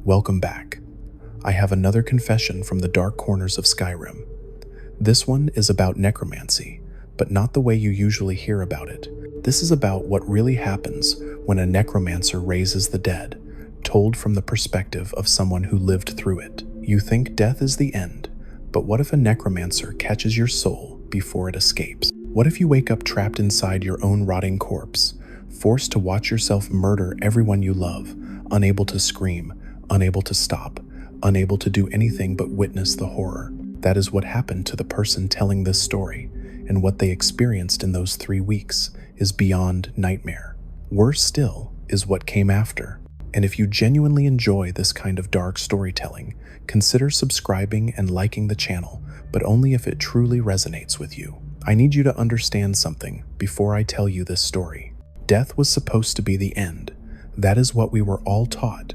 Welcome back. I have another confession from the dark corners of Skyrim. This one is about necromancy, but not the way you usually hear about it. This is about what really happens when a necromancer raises the dead, told from the perspective of someone who lived through it. You think death is the end, but what if a necromancer catches your soul before it escapes? What if you wake up trapped inside your own rotting corpse, forced to watch yourself murder everyone you love, unable to scream, unable to stop, unable to do anything but witness the horror? That is what happened to the person telling this story, and what they experienced in those 3 weeks is beyond nightmare. Worse still is what came after. And if you genuinely enjoy this kind of dark storytelling, consider subscribing and liking the channel, but only if it truly resonates with you. I need you to understand something before I tell you this story. Death was supposed to be the end. That is what we were all taught.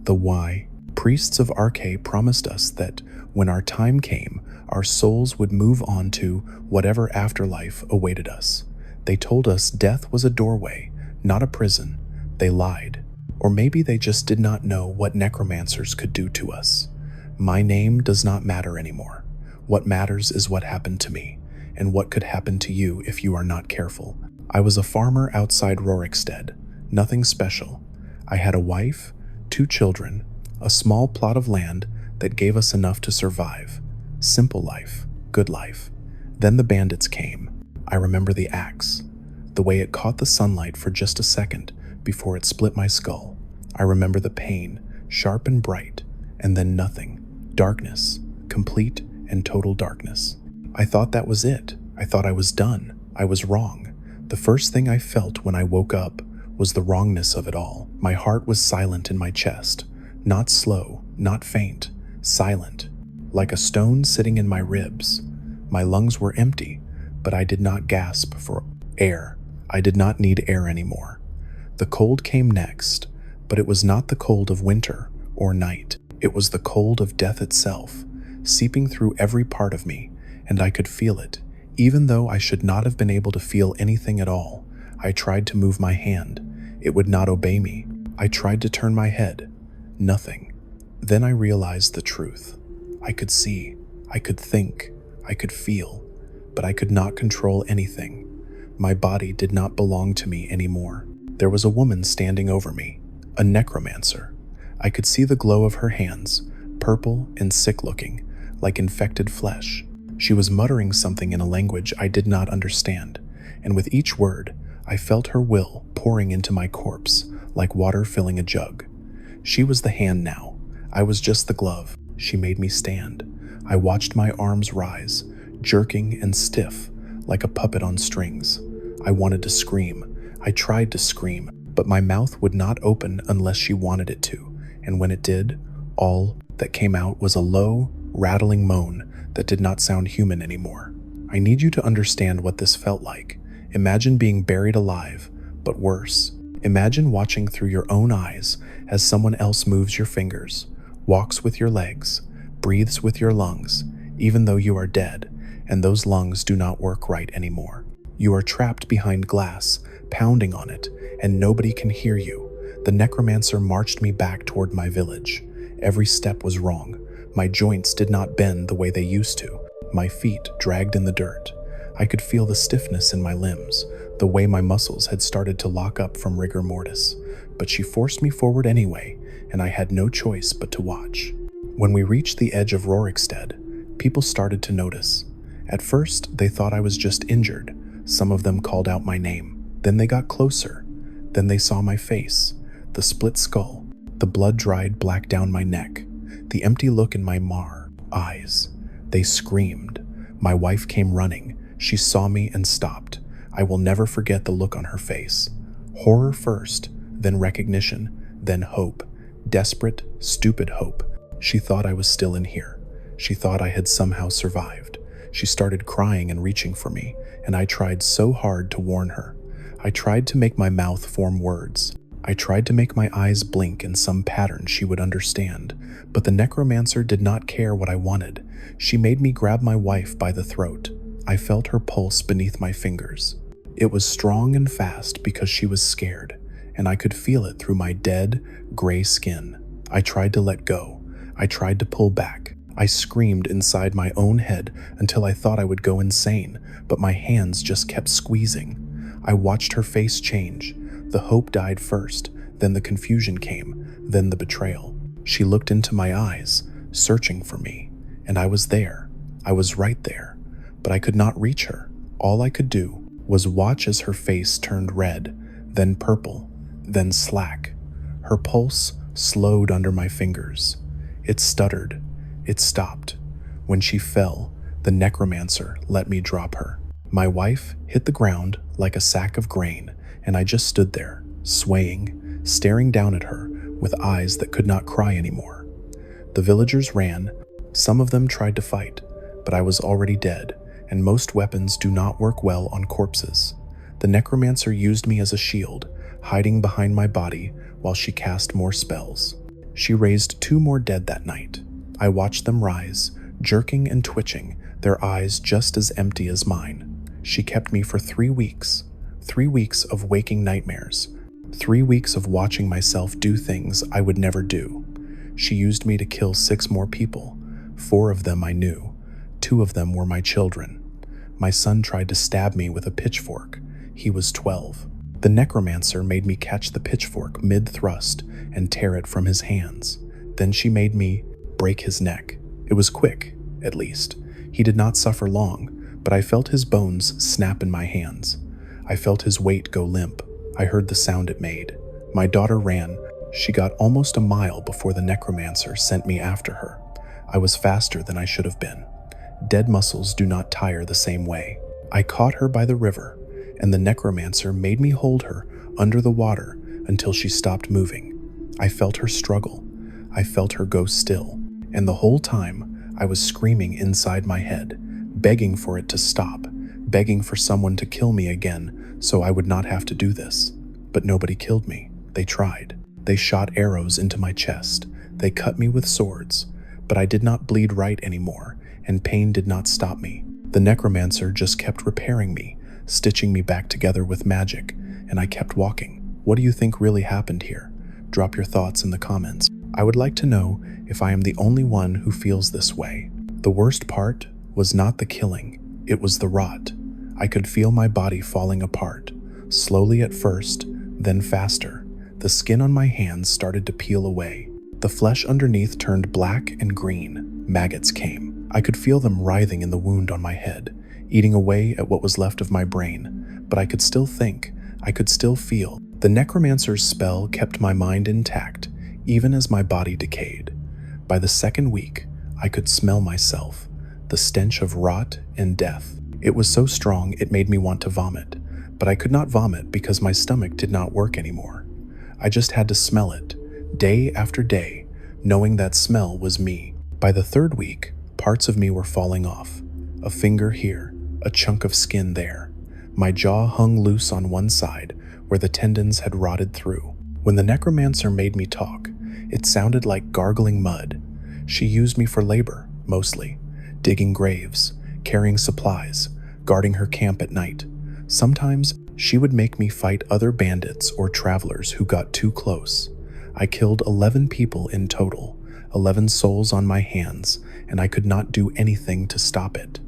The why? Priests of Arche promised us that when our time came, our souls would move on to whatever afterlife awaited us. They told us death was a doorway, not a prison. They lied. Or maybe they just did not know what necromancers could do to us. My name does not matter anymore. What matters is what happened to me, and what could happen to you if you are not careful. I was a farmer outside Rorikstead. Nothing special. I had a wife, 2 children, a small plot of land that gave us enough to survive. Simple life, good life. Then the bandits came. I remember the axe, the way it caught the sunlight for just a second before it split my skull. I remember the pain, sharp and bright, and then nothing. Darkness, complete and total darkness. I thought that was it. I thought I was done. I was wrong. The first thing I felt when I woke up was the wrongness of it all. My heart was silent in my chest. Not slow, not faint, silent, like a stone sitting in my ribs. My lungs were empty, but I did not gasp for air. I did not need air anymore. The cold came next, but it was not the cold of winter or night. It was the cold of death itself, seeping through every part of me, and I could feel it, even though I should not have been able to feel anything at all. I tried to move my hand. It would not obey me. I tried to turn my head. Nothing. Then I realized the truth. I could see, I could think, I could feel, but I could not control anything. My body did not belong to me anymore. There was a woman standing over me, a necromancer. I could see the glow of her hands, purple and sick-looking, like infected flesh. She was muttering something in a language I did not understand, and with each word, I felt her will pouring into my corpse, like water filling a jug. She was the hand now. I was just the glove. She made me stand. I watched my arms rise, jerking and stiff, like a puppet on strings. I wanted to scream. I tried to scream, but my mouth would not open unless she wanted it to, and when it did, all that came out was a low, rattling moan that did not sound human anymore. I need you to understand what this felt like. Imagine being buried alive, but worse. Imagine watching through your own eyes as someone else moves your fingers, walks with your legs, breathes with your lungs, even though you are dead, and those lungs do not work right anymore. You are trapped behind glass, pounding on it, and nobody can hear you. The necromancer marched me back toward my village. Every step was wrong. My joints did not bend the way they used to. My feet dragged in the dirt. I could feel the stiffness in my limbs, the way my muscles had started to lock up from rigor mortis. But she forced me forward anyway, and I had no choice but to watch. When we reached the edge of Rorikstead, people started to notice. At first, they thought I was just injured. Some of them called out my name. Then they got closer. Then they saw my face, the split skull, the blood-dried black down my neck, the empty look in my eyes. They screamed. My wife came running. She saw me and stopped. I will never forget the look on her face. Horror first, then recognition, then hope. Desperate, stupid hope. She thought I was still in here. She thought I had somehow survived. She started crying and reaching for me, and I tried so hard to warn her. I tried to make my mouth form words. I tried to make my eyes blink in some pattern she would understand, but the necromancer did not care what I wanted. She made me grab my wife by the throat. I felt her pulse beneath my fingers. It was strong and fast because she was scared, and I could feel it through my dead, gray skin. I tried to let go. I tried to pull back. I screamed inside my own head until I thought I would go insane, but my hands just kept squeezing. I watched her face change. The hope died first, then the confusion came, then the betrayal. She looked into my eyes, searching for me, and I was there. I was right there, but I could not reach her. All I could do was watch as her face turned red, then purple, then slack. Her pulse slowed under my fingers. It stuttered. It stopped. When she fell, the necromancer let me drop her. My wife hit the ground like a sack of grain, and I just stood there, swaying, staring down at her with eyes that could not cry anymore. The villagers ran. Some of them tried to fight, but I was already dead, and most weapons do not work well on corpses. The necromancer used me as a shield, hiding behind my body while she cast more spells. She raised 2 more dead that night. I watched them rise, jerking and twitching, their eyes just as empty as mine. She kept me for 3 weeks. 3 weeks of waking nightmares. 3 weeks of watching myself do things I would never do. She used me to kill 6 more people. 4 of them I knew. 2 of them were my children. My son tried to stab me with a pitchfork. He was 12. The necromancer made me catch the pitchfork mid-thrust and tear it from his hands. Then she made me break his neck. It was quick, at least. He did not suffer long, but I felt his bones snap in my hands. I felt his weight go limp. I heard the sound it made. My daughter ran. She got almost a mile before the necromancer sent me after her. I was faster than I should have been. Dead muscles do not tire the same way. I caught her by the river, and the necromancer made me hold her under the water until she stopped moving. I felt her struggle. I felt her go still, and the whole time I was screaming inside my head, begging for it to stop, begging for someone to kill me again so I would not have to do this. But nobody killed me. They tried. They shot arrows into my chest. They cut me with swords, but I did not bleed right anymore, and pain did not stop me. The necromancer just kept repairing me, stitching me back together with magic, and I kept walking. What do you think really happened here? Drop your thoughts in the comments. I would like to know if I am the only one who feels this way. The worst part was not the killing, it was the rot. I could feel my body falling apart, slowly at first, then faster. The skin on my hands started to peel away. The flesh underneath turned black and green. Maggots came. I could feel them writhing in the wound on my head, eating away at what was left of my brain, but I could still think. I could still feel. The necromancer's spell kept my mind intact, even as my body decayed. By the second week, I could smell myself, the stench of rot and death. It was so strong it made me want to vomit, but I could not vomit because my stomach did not work anymore. I just had to smell it, day after day, knowing that smell was me. By the third week, parts of me were falling off. A finger here, a chunk of skin there. My jaw hung loose on one side, where the tendons had rotted through. When the necromancer made me talk, it sounded like gargling mud. She used me for labor, mostly, digging graves, carrying supplies, guarding her camp at night. Sometimes she would make me fight other bandits or travelers who got too close. I killed 11 people in total, 11 souls on my hands, and I could not do anything to stop it.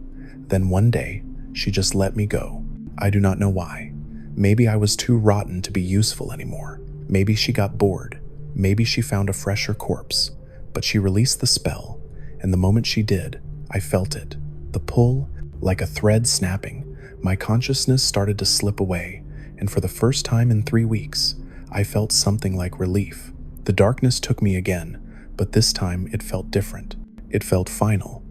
Then one day, she just let me go. I do not know why. Maybe I was too rotten to be useful anymore. Maybe she got bored. Maybe she found a fresher corpse. But she released the spell, and the moment she did, I felt it. The pull, like a thread snapping. My consciousness started to slip away, and for the first time in 3 weeks, I felt something like relief. The darkness took me again, but this time it felt different. It felt final.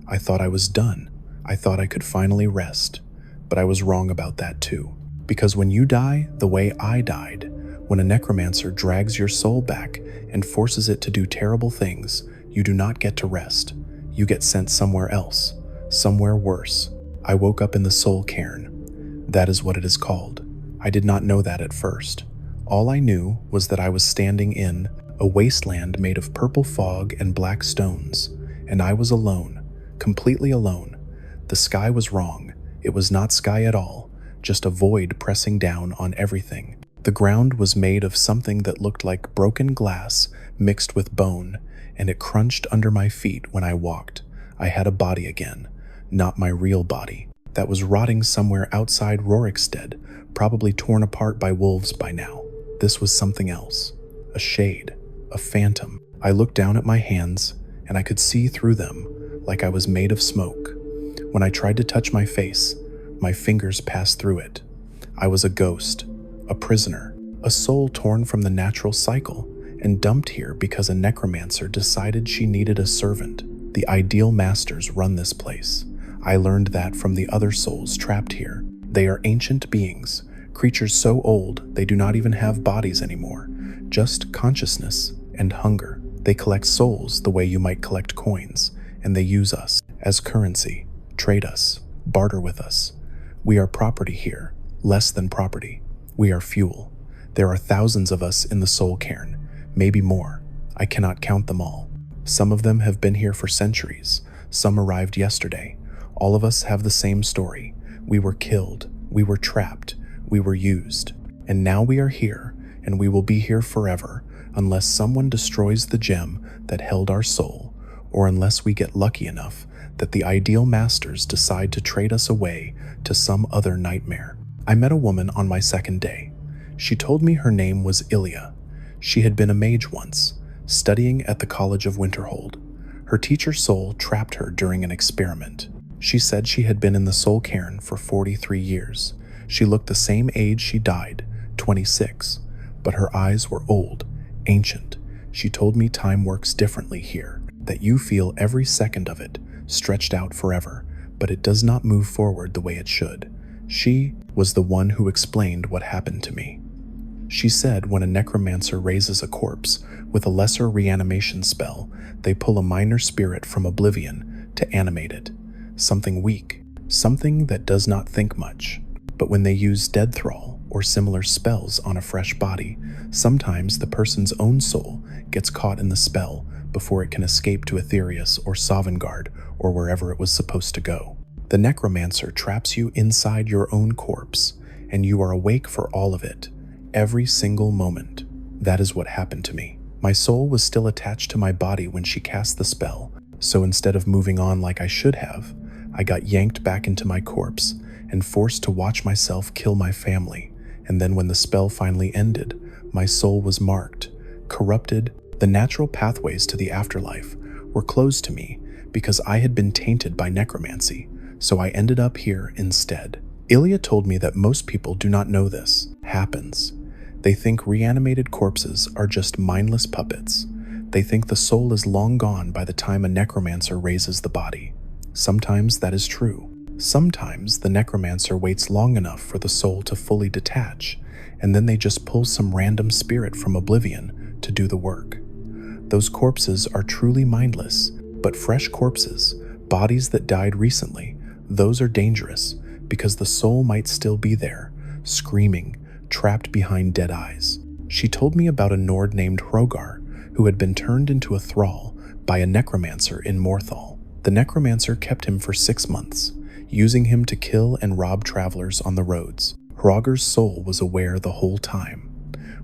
I thought I was done. I thought I could finally rest. But I was wrong about that too. Because when you die the way I died, when a necromancer drags your soul back and forces it to do terrible things, you do not get to rest. You get sent somewhere else, somewhere worse. I woke up in the Soul Cairn. That is what it is called. I did not know that at first. All I knew was that I was standing in a wasteland made of purple fog and black stones, and I was alone, completely alone. The sky was wrong. It was not sky at all, just a void pressing down on everything. The ground was made of something that looked like broken glass mixed with bone, and it crunched under my feet when I walked. I had a body again, not my real body, that was rotting somewhere outside Rorikstead, probably torn apart by wolves by now. This was something else. A shade. A phantom. I looked down at my hands, and I could see through them, like I was made of smoke. When I tried to touch my face, my fingers passed through it. I was a ghost, a prisoner, a soul torn from the natural cycle, and dumped here because a necromancer decided she needed a servant. The ideal masters run this place. I learned that from the other souls trapped here. They are ancient beings, creatures so old they do not even have bodies anymore, just consciousness and hunger. They collect souls the way you might collect coins, and they use us as currency, trade us, barter with us. We are property here, less than property. We are fuel. There are thousands of us in the Soul Cairn, maybe more. I cannot count them all. Some of them have been here for centuries. Some arrived yesterday. All of us have the same story. We were killed. We were trapped. We were used. And now we are here, and we will be here forever, unless someone destroys the gem that held our soul, or unless we get lucky enough that the ideal masters decide to trade us away to some other nightmare. I met a woman on my second day. She told me her name was Ilya. She had been a mage once, studying at the College of Winterhold. Her teacher soul trapped her during an experiment. She said she had been in the Soul Cairn for 43 years. She looked the same age she died, 26, but her eyes were old, ancient. She told me time works differently here, that you feel every second of it, stretched out forever, but it does not move forward the way it should. She was the one who explained what happened to me. She said when a necromancer raises a corpse with a lesser reanimation spell, they pull a minor spirit from oblivion to animate it. Something weak, something that does not think much. But when they use dead thrall or similar spells on a fresh body, sometimes the person's own soul gets caught in the spell before it can escape to Aetherius or Sovngarde or wherever it was supposed to go. The necromancer traps you inside your own corpse, and you are awake for all of it, every single moment. That is what happened to me. My soul was still attached to my body when she cast the spell, so instead of moving on like I should have, I got yanked back into my corpse and forced to watch myself kill my family. And then when the spell finally ended, my soul was marked, corrupted. The natural pathways to the afterlife were closed to me because I had been tainted by necromancy, so I ended up here instead. Ilya told me that most people do not know this happens. They think reanimated corpses are just mindless puppets. They think the soul is long gone by the time a necromancer raises the body. Sometimes that is true. Sometimes the necromancer waits long enough for the soul to fully detach, and then they just pull some random spirit from oblivion to do the work. Those corpses are truly mindless, but fresh corpses, bodies that died recently, those are dangerous because the soul might still be there, screaming, trapped behind dead eyes. She told me about a Nord named Hrogar who had been turned into a thrall by a necromancer in Morthal. The necromancer kept him for 6 months, using him to kill and rob travelers on the roads. Hrogar's soul was aware the whole time.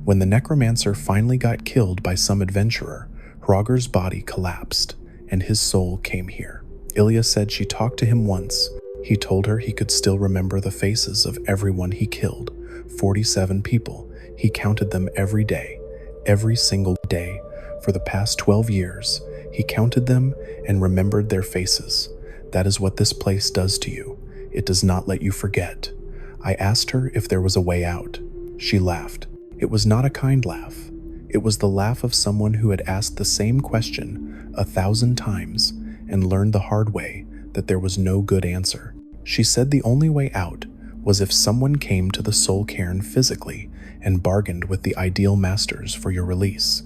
When the necromancer finally got killed by some adventurer, Hrogar's body collapsed, and his soul came here. Ilya said she talked to him once. He told her he could still remember the faces of everyone he killed, 47 people. He counted them every day, every single day. For the past 12 years, he counted them and remembered their faces. That is what this place does to you. It does not let you forget. I asked her if there was a way out. She laughed. It was not a kind laugh. It was the laugh of someone who had asked the same question 1,000 times and learned the hard way that there was no good answer. She said the only way out was if someone came to the Soul Cairn physically and bargained with the ideal masters for your release.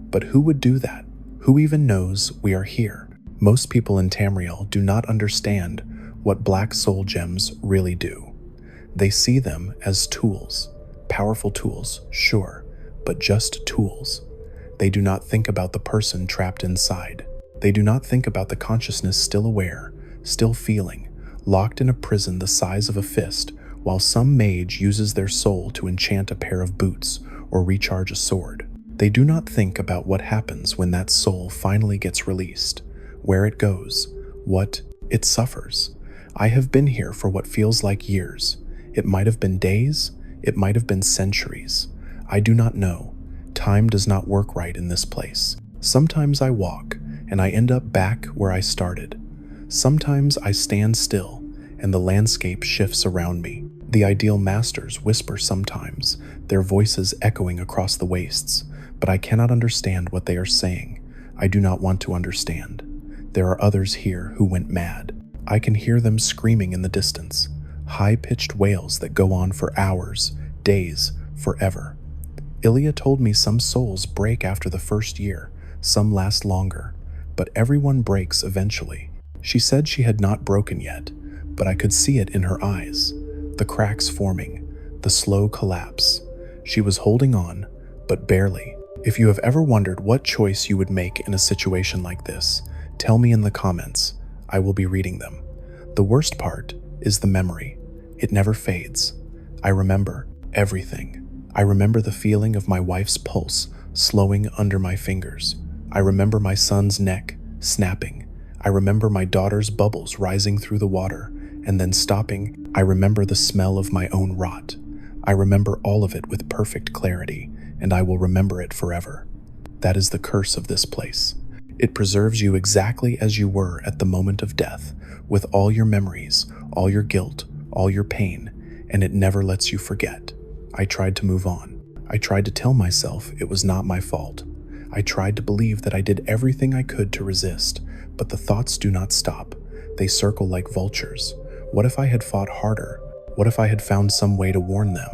But who would do that? Who even knows we are here? Most people in Tamriel do not understand what black soul gems really do. They see them as tools. Powerful tools, sure, but just tools. They do not think about the person trapped inside. They do not think about the consciousness still aware, still feeling, locked in a prison the size of a fist, while some mage uses their soul to enchant a pair of boots or recharge a sword. They do not think about what happens when that soul finally gets released, where it goes, what it suffers. I have been here for what feels like years. It might have been days, it might have been centuries. I do not know. Time does not work right in this place. Sometimes I walk, and I end up back where I started. Sometimes I stand still, and the landscape shifts around me. The ideal masters whisper sometimes, their voices echoing across the wastes, but I cannot understand what they are saying. I do not want to understand. There are others here who went mad. I can hear them screaming in the distance, high-pitched wails that go on for hours, days, forever. Ilya told me some souls break after the first year, some last longer, but everyone breaks eventually. She said she had not broken yet, but I could see it in her eyes, the cracks forming, the slow collapse. She was holding on, but barely. If you have ever wondered what choice you would make in a situation like this, tell me in the comments. I will be reading them. The worst part is the memory. It never fades. I remember everything. I remember the feeling of my wife's pulse slowing under my fingers. I remember my son's neck snapping. I remember my daughter's bubbles rising through the water and then stopping. I remember the smell of my own rot. I remember all of it with perfect clarity, and I will remember it forever. That is the curse of this place. It preserves you exactly as you were at the moment of death, with all your memories, all your guilt, all your pain, and it never lets you forget. I tried to move on. I tried to tell myself it was not my fault. I tried to believe that I did everything I could to resist, but the thoughts do not stop. They circle like vultures. What if I had fought harder? What if I had found some way to warn them?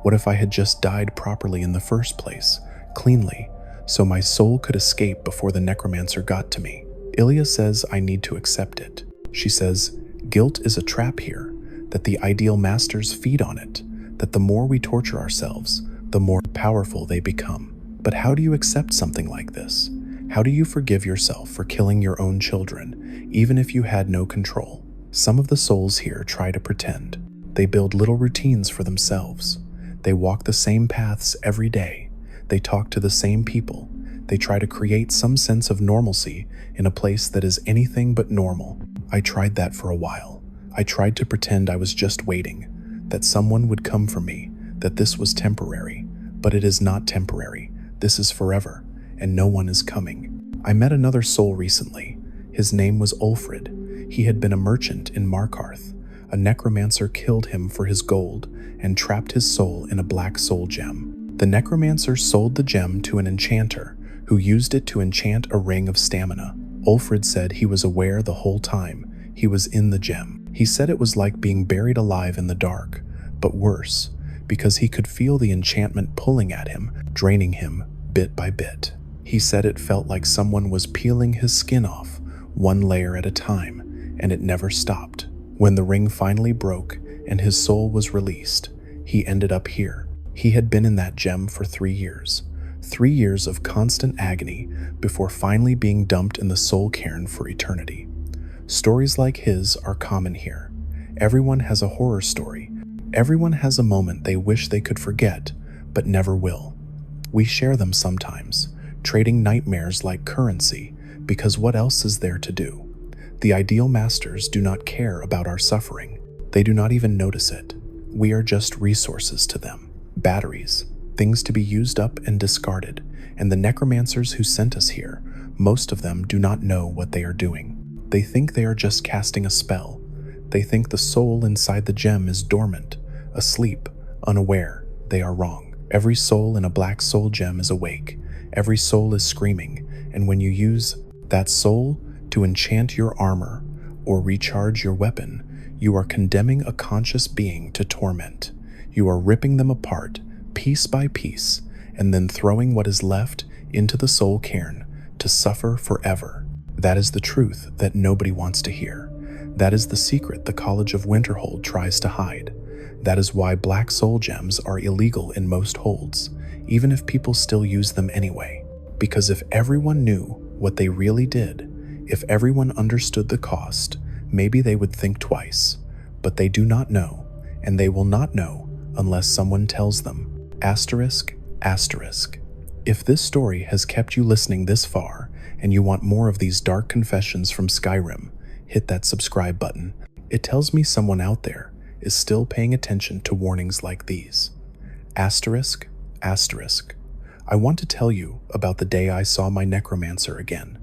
What if I had just died properly in the first place, cleanly, so my soul could escape before the necromancer got to me? Ilya says I need to accept it. She says, guilt is a trap here, that the ideal masters feed on it, that the more we torture ourselves, the more powerful they become. But how do you accept something like this? How do you forgive yourself for killing your own children, even if you had no control? Some of the souls here try to pretend. They build little routines for themselves. They walk the same paths every day. They talk to the same people. They try to create some sense of normalcy in a place that is anything but normal. I tried that for a while. I tried to pretend I was just waiting, that someone would come for me, that this was temporary. But it is not temporary. This is forever, and no one is coming. I met another soul recently. His name was Ulfrid. He had been a merchant in Markarth. A necromancer killed him for his gold and trapped his soul in a black soul gem. The necromancer sold the gem to an enchanter, who used it to enchant a ring of stamina. Ulfrid said he was aware the whole time he was in the gem. He said it was like being buried alive in the dark, but worse, because he could feel the enchantment pulling at him, draining him bit by bit. He said it felt like someone was peeling his skin off, one layer at a time, and it never stopped. When the ring finally broke and his soul was released, he ended up here. He had been in that gem for 3 years. 3 years of constant agony before finally being dumped in the Soul Cairn for eternity. Stories like his are common here. Everyone has a horror story. Everyone has a moment they wish they could forget, but never will. We share them sometimes, trading nightmares like currency, because what else is there to do? The ideal masters do not care about our suffering. They do not even notice it. We are just resources to them. Batteries, things to be used up and discarded, and the necromancers who sent us here, most of them do not know what they are doing. They think they are just casting a spell. They think the soul inside the gem is dormant, asleep, unaware. They are wrong. Every soul in a black soul gem is awake. Every soul is screaming, and when you use that soul to enchant your armor or recharge your weapon, you are condemning a conscious being to torment. You are ripping them apart, piece by piece, and then throwing what is left into the Soul Cairn to suffer forever. That is the truth that nobody wants to hear. That is the secret the College of Winterhold tries to hide. That is why black soul gems are illegal in most holds, even if people still use them anyway. Because if everyone knew what they really did, if everyone understood the cost, maybe they would think twice. But they do not know, and they will not know unless someone tells them. Asterisk, asterisk. If this story has kept you listening this far, and you want more of these dark confessions from Skyrim, hit that subscribe button. It tells me someone out there is still paying attention to warnings like these. Asterisk, asterisk. I want to tell you about the day I saw my necromancer again.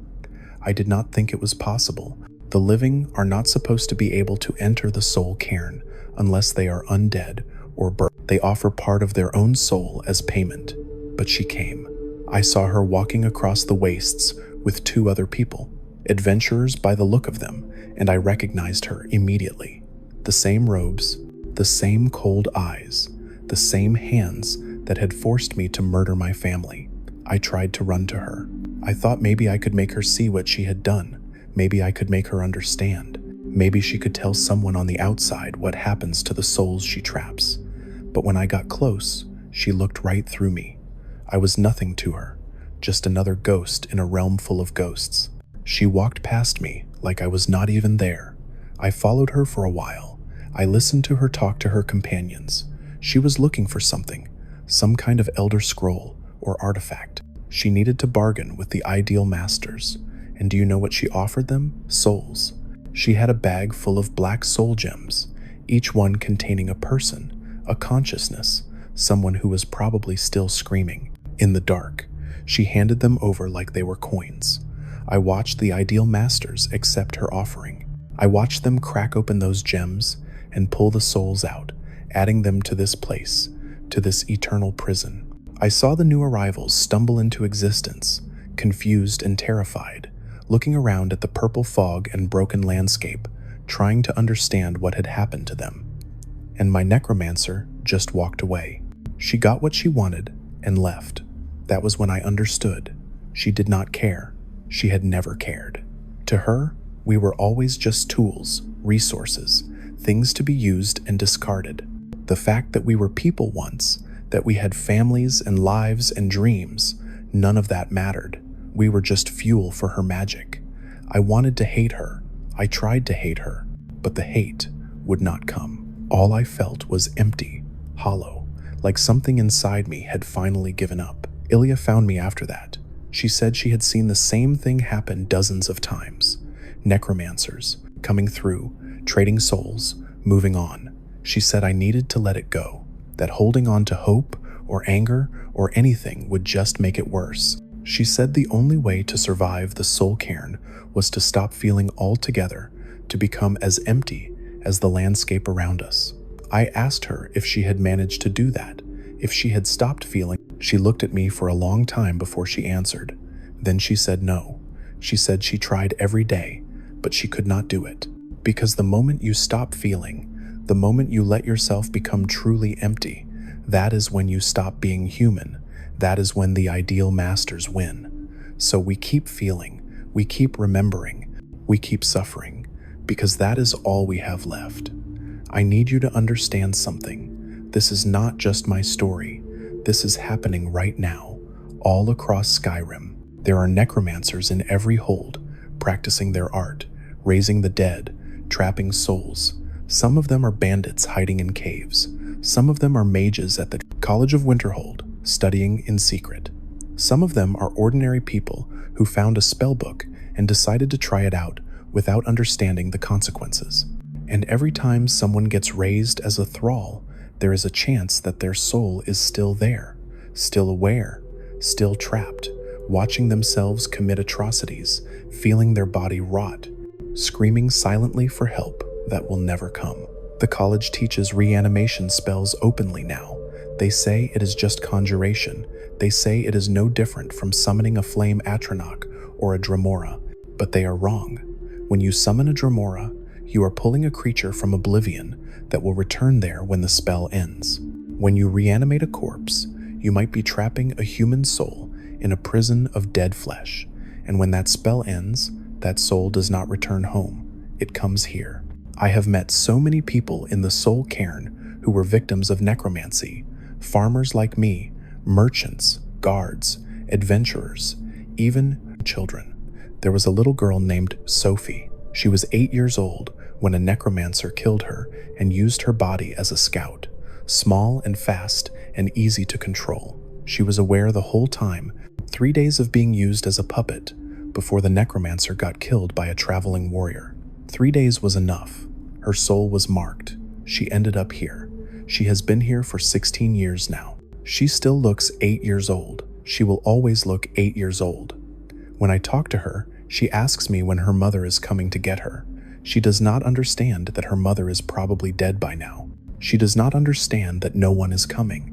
I did not think it was possible. The living are not supposed to be able to enter the Soul Cairn unless they are undead or burned. They offer part of their own soul as payment, but she came. I saw her walking across the wastes with 2 other people, adventurers by the look of them, and I recognized her immediately. The same robes, the same cold eyes, the same hands that had forced me to murder my family. I tried to run to her. I thought maybe I could make her see what she had done. Maybe I could make her understand. Maybe she could tell someone on the outside what happens to the souls she traps. But when I got close, she looked right through me. I was nothing to her, just another ghost in a realm full of ghosts. She walked past me like I was not even there. I followed her for a while. I listened to her talk to her companions. She was looking for something, some kind of elder scroll or artifact. She needed to bargain with the ideal masters. And do you know what she offered them? Souls. She had a bag full of black soul gems, each one containing a person, a consciousness, someone who was probably still screaming. In the dark, she handed them over like they were coins. I watched the ideal masters accept her offering. I watched them crack open those gems and pull the souls out, adding them to this place, to this eternal prison. I saw the new arrivals stumble into existence, confused and terrified, looking around at the purple fog and broken landscape, trying to understand what had happened to them. And my necromancer just walked away. She got what she wanted and left. That was when I understood. She did not care. She had never cared. To her, we were always just tools, resources, things to be used and discarded. The fact that we were people once, that we had families and lives and dreams, none of that mattered. We were just fuel for her magic. I wanted to hate her. I tried to hate her, but the hate would not come. All I felt was empty, hollow, like something inside me had finally given up. Ilya found me after that. She said she had seen the same thing happen dozens of times. Necromancers, coming through, trading souls, moving on. She said I needed to let it go, that holding on to hope or anger or anything would just make it worse. She said the only way to survive the Soul Cairn was to stop feeling altogether, to become as empty as the landscape around us. I asked her if she had managed to do that, if she had stopped feeling. She looked at me for a long time before she answered. Then she said no. She said she tried every day, but she could not do it. Because the moment you stop feeling, the moment you let yourself become truly empty, that is when you stop being human. That is when the ideal masters win. So we keep feeling, we keep remembering, we keep suffering, because that is all we have left. I need you to understand something. This is not just my story. This is happening right now, all across Skyrim. There are necromancers in every hold, practicing their art, raising the dead, trapping souls. Some of them are bandits hiding in caves. Some of them are mages at the College of Winterhold, studying in secret. Some of them are ordinary people who found a spell book and decided to try it out without understanding the consequences. And every time someone gets raised as a thrall, there is a chance that their soul is still there, still aware, still trapped, watching themselves commit atrocities, feeling their body rot, screaming silently for help that will never come. The college teaches reanimation spells openly now. They say it is just conjuration. They say it is no different from summoning a flame atronach or a dramora, but they are wrong. When you summon a dramora, you are pulling a creature from oblivion that will return there when the spell ends. When you reanimate a corpse, you might be trapping a human soul in a prison of dead flesh, and when that spell ends, that soul does not return home. It comes here. I have met so many people in the Soul Cairn who were victims of necromancy, farmers like me, merchants, guards, adventurers, even children. There was a little girl named Sophie. She was 8 years old when a necromancer killed her and used her body as a scout, small and fast and easy to control. She was aware the whole time, 3 days of being used as a puppet, before the necromancer got killed by a traveling warrior. 3 days was enough. Her soul was marked. She ended up here. She has been here for 16 years now. She still looks 8 years old. She will always look 8 years old. When I talk to her, she asks me when her mother is coming to get her. She does not understand that her mother is probably dead by now. She does not understand that no one is coming.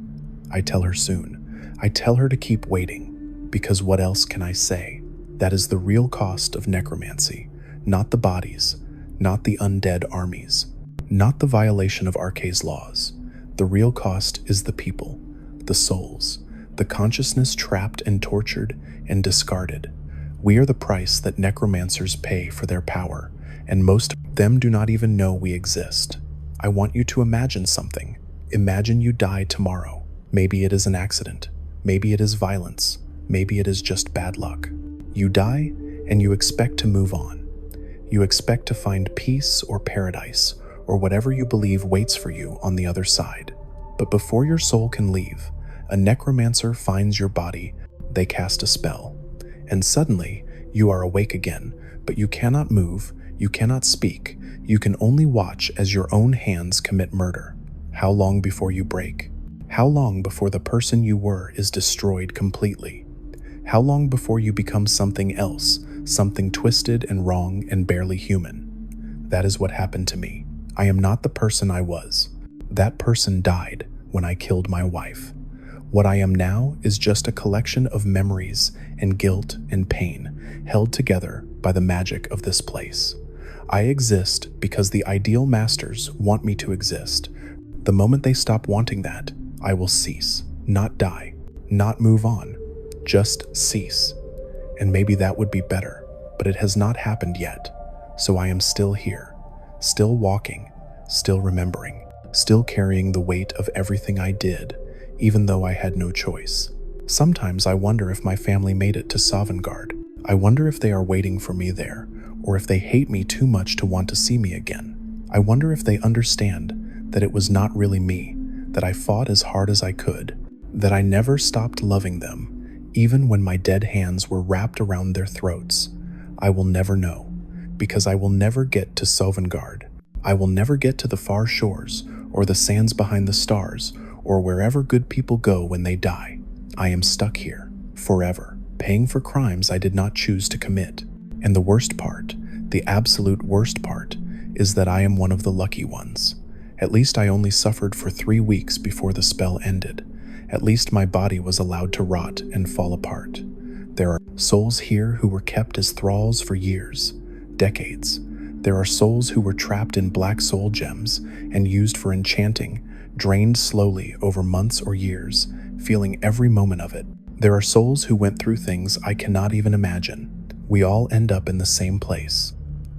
I tell her soon. I tell her to keep waiting, because what else can I say? That is the real cost of necromancy, not the bodies, not the undead armies, not the violation of Arcae's laws. The real cost is the people, the souls, the consciousness trapped and tortured and discarded. We are the price that necromancers pay for their power, and most of them do not even know we exist. I want you to imagine something. Imagine you die tomorrow. Maybe it is an accident. Maybe it is violence. Maybe it is just bad luck. You die, and you expect to move on. You expect to find peace or paradise, or whatever you believe waits for you on the other side. But before your soul can leave, a necromancer finds your body. They cast a spell. And suddenly, you are awake again, but you cannot move, you cannot speak, you can only watch as your own hands commit murder. How long before you break? How long before the person you were is destroyed completely? How long before you become something else, something twisted and wrong and barely human? That is what happened to me. I am not the person I was. That person died when I killed my wife. What I am now is just a collection of memories and guilt and pain held together by the magic of this place. I exist because the ideal masters want me to exist. The moment they stop wanting that, I will cease, not die, not move on, just cease. And maybe that would be better, but it has not happened yet. So I am still here, still walking, still remembering, still carrying the weight of everything I did, even though I had no choice. Sometimes I wonder if my family made it to Sovngarde. I wonder if they are waiting for me there, or if they hate me too much to want to see me again. I wonder if they understand that it was not really me, that I fought as hard as I could, that I never stopped loving them, even when my dead hands were wrapped around their throats. I will never know, because I will never get to Sovngarde. I will never get to the far shores, or the sands behind the stars, or wherever good people go when they die. I am stuck here, forever, paying for crimes I did not choose to commit. And the worst part, the absolute worst part, is that I am one of the lucky ones. At least I only suffered for 3 weeks before the spell ended. At least my body was allowed to rot and fall apart. There are souls here who were kept as thralls for years, decades. There are souls who were trapped in black soul gems and used for enchanting, drained slowly over months or years, feeling every moment of it. There are souls who went through things I cannot even imagine. We all end up in the same place.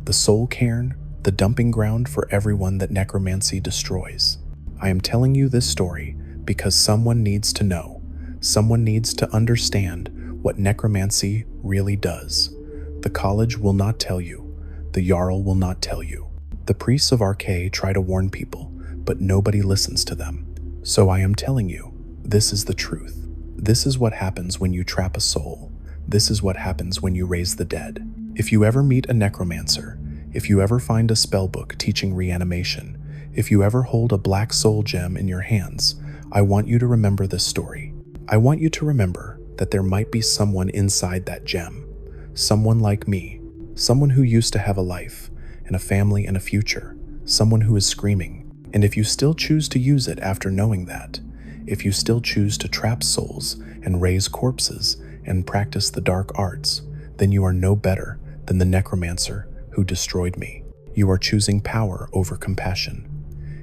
The Soul Cairn, the dumping ground for everyone that necromancy destroys. I am telling you this story because someone needs to know. Someone needs to understand what necromancy really does. The college will not tell you. The Jarl will not tell you. The priests of Arcae try to warn people, but nobody listens to them. So I am telling you, this is the truth. This is what happens when you trap a soul. This is what happens when you raise the dead. If you ever meet a necromancer, if you ever find a spellbook teaching reanimation, if you ever hold a black soul gem in your hands, I want you to remember this story. I want you to remember that there might be someone inside that gem. Someone like me. Someone who used to have a life, and a family and a future. Someone who is screaming. And if you still choose to use it after knowing that, if you still choose to trap souls and raise corpses and practice the dark arts, then you are no better than the necromancer who destroyed me. You are choosing power over compassion.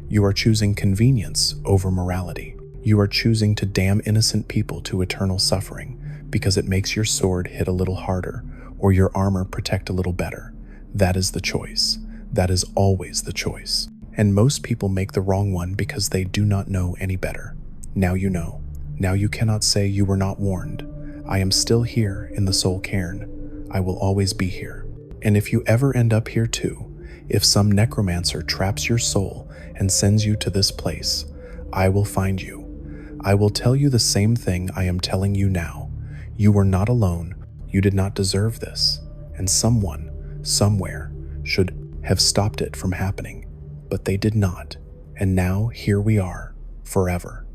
You are choosing convenience over morality. You are choosing to damn innocent people to eternal suffering because it makes your sword hit a little harder or your armor protect a little better. That is the choice. That is always the choice. And most people make the wrong one because they do not know any better. Now you know. Now you cannot say you were not warned. I am still here in the Soul Cairn. I will always be here. And if you ever end up here too, if some necromancer traps your soul and sends you to this place, I will find you. I will tell you the same thing I am telling you now. You were not alone. You did not deserve this. And someone, somewhere, should have stopped it from happening. But they did not. And now here we are, forever.